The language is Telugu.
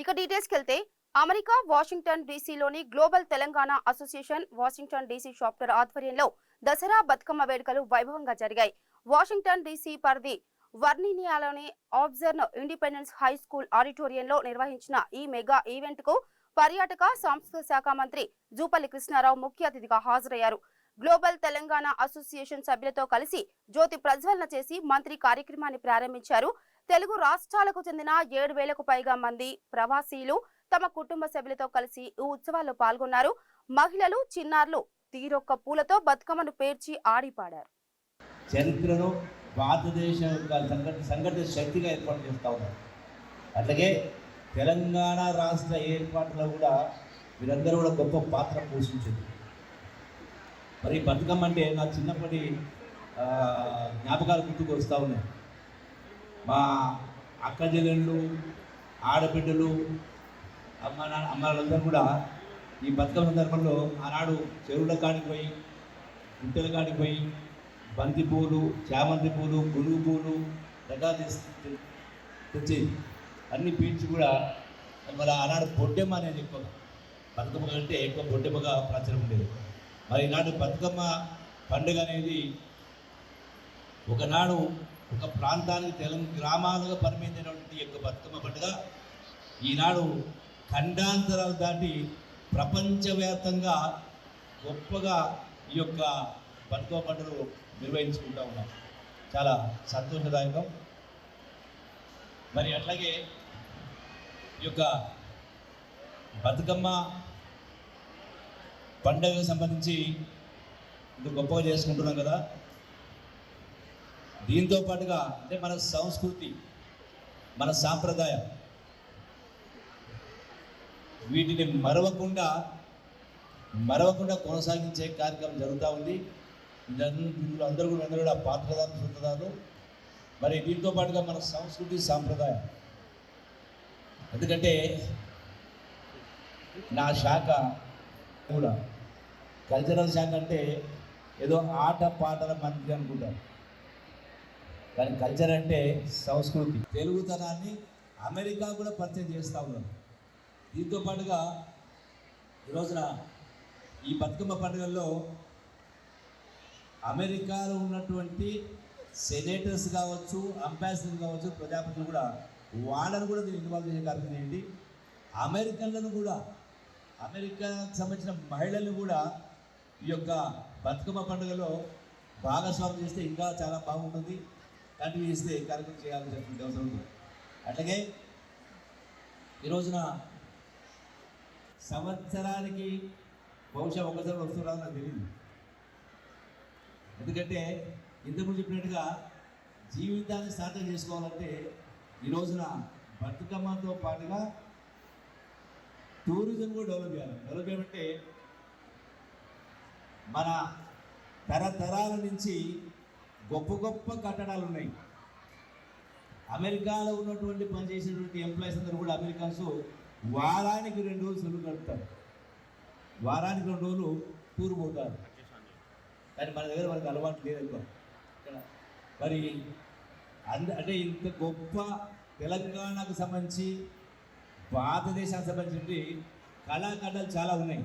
ఇక డీటెయిల్స్కి వెళ్తే అమెరికా వాషింగ్టన్ డీసీలోని global Telangana association Washington DC chapter ఆధ్వర్యంలో దసరా బతుకమ్మ వేడుకలు వైభవంగా జరిగాయి. వాషింగ్టన్ డీసీ పరిధి వర్నీనియాలోని ఆబ్జర్వ్ ఇండిపెండెన్స్ హై స్కూల్ ఆడిటోరియంలో నిర్వహించిన ఈ మెగా ఈవెంట్ కు పర్యాటక సాంస్కృతిక శాఖ మంత్రి జూపల్లి కృష్ణారావు ముఖ్య అతిథిగా హాజరయ్యారు. గ్లోబల్ తెలంగాణ అసోసియేషన్ సభ్యులతో కలిసి జ్యోతి ప్రజ్వలన చేసి మంత్రి కార్యక్రమాన్ని ప్రారంభించారు. తెలుగు రాష్ట్రాలకు చెందిన 7,000కు పైగా మంది ప్రవాసీలు తమ కుటుంబ సభ్యులతో కలిసి ఈ ఉత్సవాల్లో పాల్గొన్నారు. మహిళలు, చిన్నారులు తీరొక్క పూలతో బతుకమ్మను పేర్చి ఆడిపాడారు. చరిత్రను భారతదేశ సంఘటిత శక్తిగా ఏర్పాటు చేస్తూ ఉన్నారు. అట్లాగే తెలంగాణ రాష్ట్ర ఏర్పాటులో కూడా వీరందరూ కూడా గొప్ప పాత్ర పోషించింది. మరి బతుకమ్మ అంటే నా చిన్నప్పటి జ్ఞాపకాలు గుర్తుకు వస్తూ ఉన్నాయి. మా అక్క చెల్లెళ్ళు, ఆడబిడ్డలు, అమ్మలందరూ కూడా ఈ బతుకమ్మ సందర్భంలో ఆనాడు చెరువుల కాడికి పోయి, గుంటల కాడికి పోయి బంతి పూలు, చామంతి పూలు, గునుగు పూలు రకాలు తెచ్చి అన్ని పీల్చి కూడా మరి ఆనాడు బొడ్డెమ్మ అనేది ఎక్కువ, బతుకమ్మ కంటే ఎక్కువ బొడ్డెమ్మగా ప్రాచుర్యం ఉండేది. మరి ఈనాడు బతుకమ్మ పండుగ అనేది ఒకనాడు ఒక ప్రాంతానికి గ్రామాలుగా పరిమితమైనటువంటి యొక్క బతుకమ్మ పండుగ ఈనాడు ఖండాంతరాలు దాటి ప్రపంచవ్యాప్తంగా గొప్పగా ఈ యొక్క బతుకమ్మ పండుగను నిర్వహించుకుంటూ ఉన్నాం. చాలా సంతోషదాయకం. మరి అట్లాగే ఈ యొక్క బతుకమ్మ పండుగకు సంబంధించి ఇంత గొప్పగా చేసుకుంటున్నాం కదా. దీంతో పాటుగా అంటే మన సంస్కృతి, మన సాంప్రదాయం వీటిని మరవకుండా కొనసాగించే కార్యక్రమం జరుగుతూ ఉంది. ఇందులో అందరూ కూడా పాత్రదారులు, సొంతదారులు. మరి దీంతో పాటుగా మన సంస్కృతి, సాంప్రదాయం, ఎందుకంటే నా శాఖ కూడా కల్చరల్ శాఖ అంటే ఏదో ఆట పాటల మంత్రి అనుకుంటారు, కానీ కల్చర్ అంటే సంస్కృతి, తెలుగుతనాన్ని అమెరికా కూడా పరిచయం చేస్తూ ఉన్నాం. దీంతో పాటుగా ఈరోజున ఈ బతుకమ్మ పండుగల్లో అమెరికాలో ఉన్నటువంటి సెనేటర్స్ కావచ్చు, అంబాసిడర్ కావచ్చు, ప్రజాప్రతినిధులు కూడా వాళ్ళను కూడా దీన్ని ఇన్వాల్వ్ చేసే కార్యక్రమం ఏంటి, అమెరికన్లను కూడా, అమెరికాకు సంబంధించిన మహిళలను కూడా ఈ యొక్క బతుకమ్మ పండుగలో భాగస్వామ్యం చేస్తే ఇంకా చాలా బాగుంటుంది. కంటిన్యూ చేస్తే కార్యక్రమం చేయాలని చెప్పిన అవసరం ఉంది. అట్లాగే ఈరోజున సంవత్సరానికి బహుశా ఒకసారి వస్తున్నారో నాకు తెలియదు. ఎందుకంటే ఇంతకుముందు చెప్పినట్టుగా జీవితాన్ని సాధన చేసుకోవాలంటే ఈ రోజున బతుకమ్మతో పాటుగా టూరిజం కూడా డెవలప్ చేయాలి. డెవలప్ చేయమంటే మన తరతరాల నుంచి గొప్ప గొప్ప కట్టడాలు ఉన్నాయి. అమెరికాలో ఉన్నటువంటి పనిచేసినటువంటి ఎంప్లాయీస్ అందరూ కూడా అమెరికన్స్ వారానికి 2 రోజులు సెలవు గడుపుతారు, వారానికి 2 రోజులు టూర్ పోతారు. కానీ మన దగ్గర మనకు అలవాటు లేదు. మరి అంటే ఇంత గొప్ప తెలంగాణకు సంబంధించి, భారతదేశానికి సంబంధించి కళాఖండాలు చాలా ఉన్నాయి.